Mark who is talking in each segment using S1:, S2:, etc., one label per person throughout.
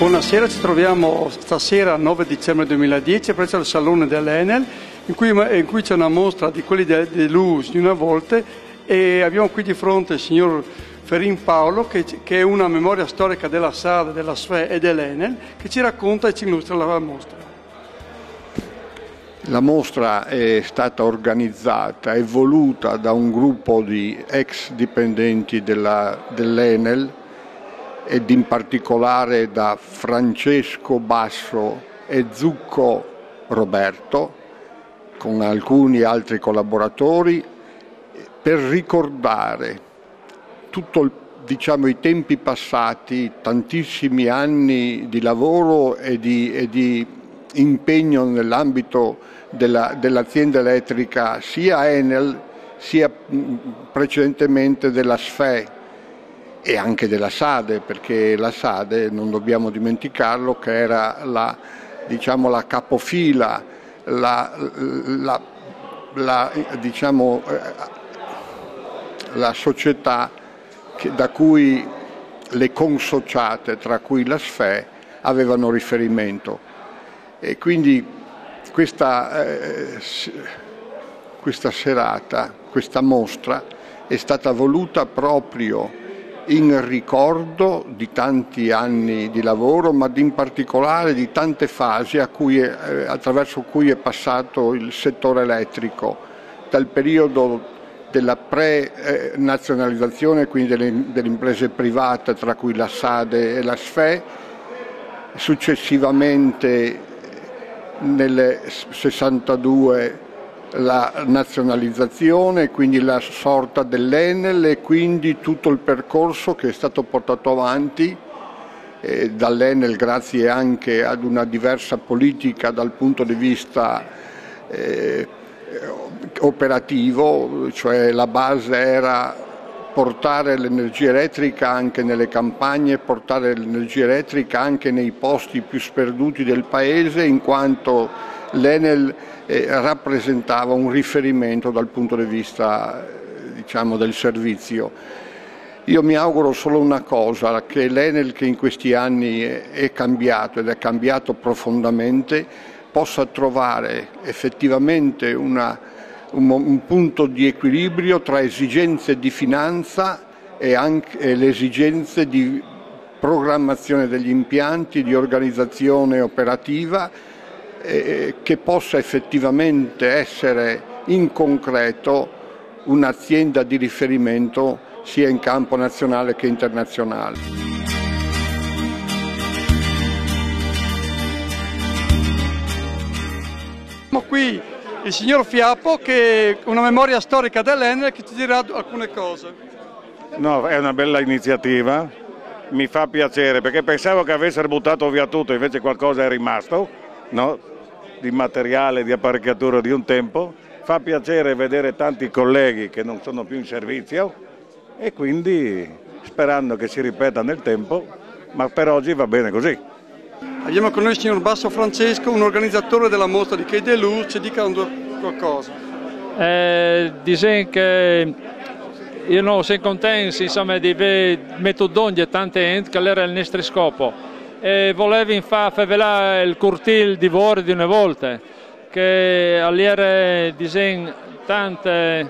S1: Buonasera, ci troviamo stasera 9 dicembre 2010 presso il Salone dell'Enel in cui c'è una mostra di quelli dell'US di una volta e abbiamo qui di fronte il signor Ferin Paolo che è una memoria storica della SAD, della SFE e dell'Enel che ci racconta e ci illustra la mostra.
S2: La mostra è stata organizzata e voluta da un gruppo di ex dipendenti dell'Enel ed in particolare da Francesco Basso e Zucco Roberto, con alcuni altri collaboratori, per ricordare i tempi passati, tantissimi anni di lavoro e di impegno nell'ambito dell'azienda elettrica, sia Enel sia precedentemente della SFE e anche della SADE, perché la SADE, non dobbiamo dimenticarlo, che era la capofila, la società da cui le consociate, tra cui la SFE, avevano riferimento. E quindi questa serata, questa mostra, è stata voluta proprio in ricordo di tanti anni di lavoro, ma in particolare di tante fasi attraverso cui è passato il settore elettrico, dal periodo della pre-nazionalizzazione, quindi delle imprese private, tra cui la SADE e la SFE, successivamente nel 62 la nazionalizzazione, quindi la sorta dell'Enel e quindi tutto il percorso che è stato portato avanti dall'Enel grazie anche ad una diversa politica dal punto di vista operativo, cioè la base era portare l'energia elettrica anche nelle campagne, portare l'energia elettrica anche nei posti più sperduti del paese, in quanto l'Enel rappresentava un riferimento dal punto di vista del servizio. Io mi auguro solo una cosa, che l'Enel, che in questi anni è cambiato ed è cambiato profondamente, possa trovare effettivamente un punto di equilibrio tra esigenze di finanza e le esigenze di programmazione degli impianti, di organizzazione operativa, che possa effettivamente essere in concreto un'azienda di riferimento sia in campo nazionale che internazionale.
S1: Abbiamo qui il signor Fiappo che è una memoria storica dell'Enel che ci dirà alcune cose.
S3: No, è una bella iniziativa, mi fa piacere perché pensavo che avessero buttato via tutto, invece qualcosa è rimasto, no? Di materiale, di apparecchiatura di un tempo. Fa piacere vedere tanti colleghi che non sono più in servizio e quindi sperando che si ripeta nel tempo, ma per oggi va bene così.
S1: Abbiamo con noi il signor Basso Francesco, un organizzatore della mostra di Quai des Lurs, ci dica qualcosa.
S4: Dicono che io non sono contento di mettere tante gente che era il nostro scopo. E volevo far favelare il cortile di Vore di una volta, che all'era tante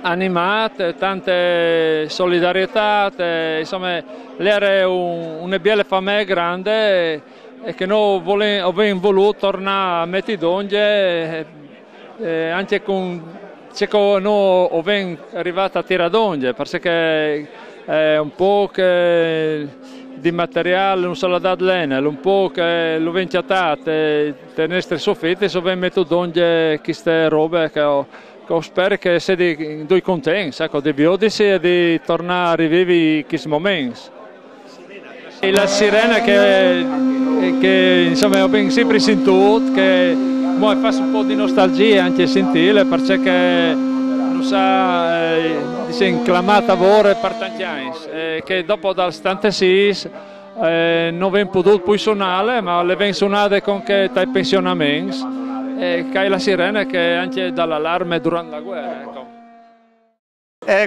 S4: animate, tante solidarietà, insomma, l'era una bella famiglia grande e che noi abbiamo voluto tornare a Mettidonge anche con ciò che noi abbiamo arrivato a Tiradonge, perché è un po' che di materiale non se l'ha dato l'Enel, un po' che lo vendiato le nostre soffitte, se abbiamo messo donde queste robe che spero che siate due contenti, ecco, di vedersi e di tornare a rivivere questi momenti. E la sirena che insomma abbiamo sempre sentito, che mi fa un po' di nostalgia anche sentirla, perché non sa inclamata lavoro per tanti anni, che dopo dal 76 non abbiamo potuto più suonare, ma le abbiamo suonate con che dai pensionamenti, e che è la sirena che anche dall'allarme durante la guerra. Ecco.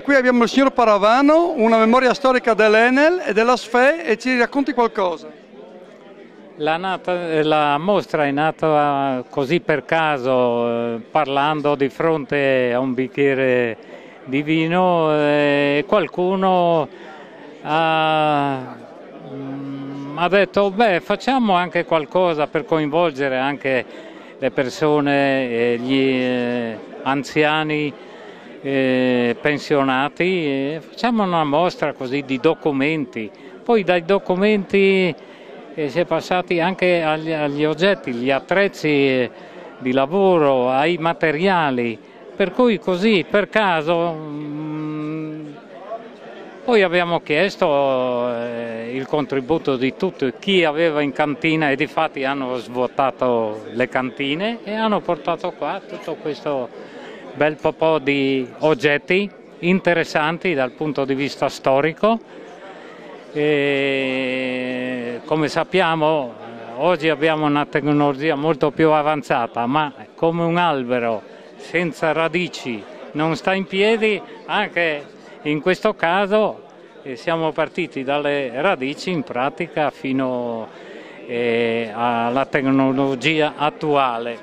S1: Qui abbiamo il signor Paravano, una memoria storica dell'Enel e della SFE, e ci racconti qualcosa.
S5: La mostra è nata così per caso, parlando di fronte a un bicchiere di vino, qualcuno ha detto, beh, facciamo anche qualcosa per coinvolgere anche le persone, gli anziani pensionati, facciamo una mostra così di documenti. Poi dai documenti si è passati anche agli oggetti, gli attrezzi di lavoro, ai materiali, per cui così per caso poi abbiamo chiesto il contributo di tutti, chi aveva in cantina, e difatti hanno svuotato le cantine e hanno portato qua tutto questo bel po' di oggetti interessanti dal punto di vista storico. E, come sappiamo, oggi abbiamo una tecnologia molto più avanzata, ma come un albero senza radici non sta in piedi, anche in questo caso siamo partiti dalle radici in pratica fino alla tecnologia attuale.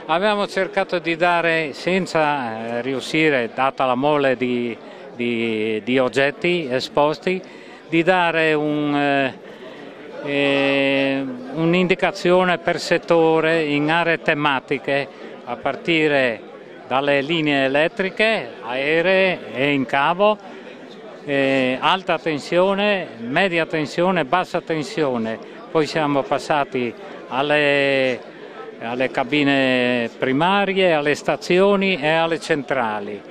S5: Abbiamo cercato di dare, senza riuscire, data la mole di oggetti esposti, di dare un'indicazione per settore in aree tematiche, a partire dalle linee elettriche, aeree e in cavo, alta tensione, media tensione, bassa tensione. Poi siamo passati alle cabine primarie, alle stazioni e alle centrali,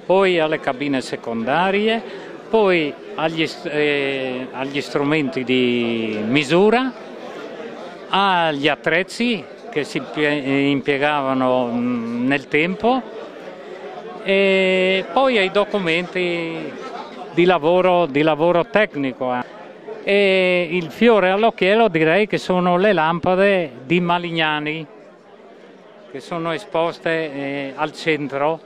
S5: poi alle cabine secondarie, poi agli strumenti di misura, agli attrezzi che si impiegavano nel tempo e poi ai documenti di lavoro tecnico. E il fiore all'occhiello direi che sono le lampade di Malignani, che sono esposte al centro,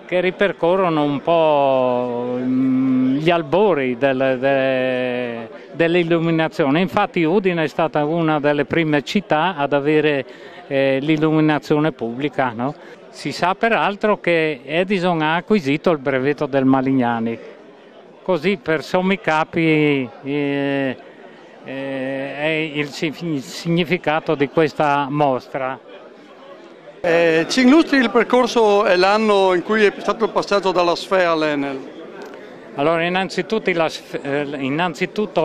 S5: che ripercorrono un po' gli albori dell'illuminazione. Infatti Udine è stata una delle prime città ad avere l'illuminazione pubblica, no? Si sa peraltro che Edison ha acquisito il brevetto del Malignani. Così per sommi capi è il significato di questa mostra.
S1: Ci illustri il percorso e l'anno in cui è stato il passaggio dalla SFE all'Enel?
S5: Allora, innanzitutto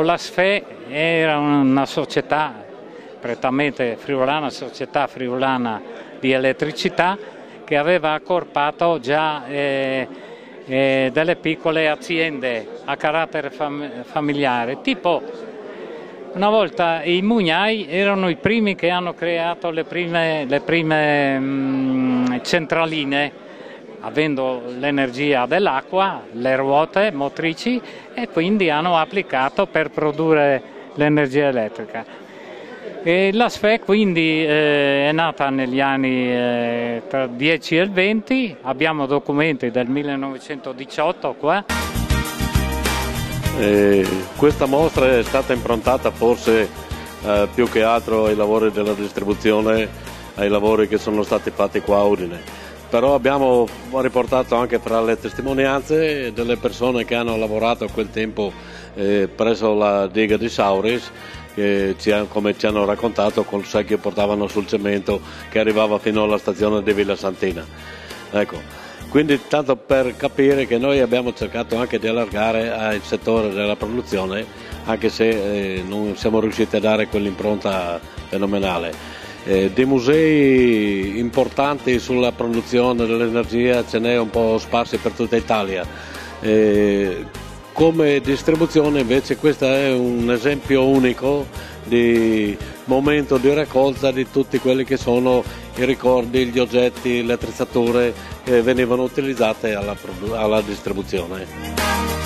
S5: la SFE era una società prettamente friulana, società friulana di elettricità, che aveva accorpato già delle piccole aziende a carattere familiare, tipo una volta i mugnai erano i primi che hanno creato le prime centraline, avendo l'energia dell'acqua, le ruote motrici, e quindi hanno applicato per produrre l'energia elettrica. E la SFE quindi è nata negli anni tra il 10 e il 20, abbiamo documenti del 1918 qua.
S6: Questa mostra è stata improntata forse più che altro ai lavori della distribuzione, ai lavori che sono stati fatti qua a Udine. Però abbiamo riportato anche fra le testimonianze delle persone che hanno lavorato a quel tempo presso la diga di Sauris, che come ci hanno raccontato, col secchio portavano sul cemento che arrivava fino alla stazione di Villa Santina. Ecco. Quindi tanto per capire che noi abbiamo cercato anche di allargare al settore della produzione, anche se non siamo riusciti a dare quell'impronta fenomenale. Dei musei importanti sulla produzione dell'energia ce n'è un po' sparsi per tutta Italia. Come distribuzione invece questo è un esempio unico di momento di raccolta di tutti quelli che sono i ricordi, gli oggetti, le attrezzature che venivano utilizzate alla distribuzione.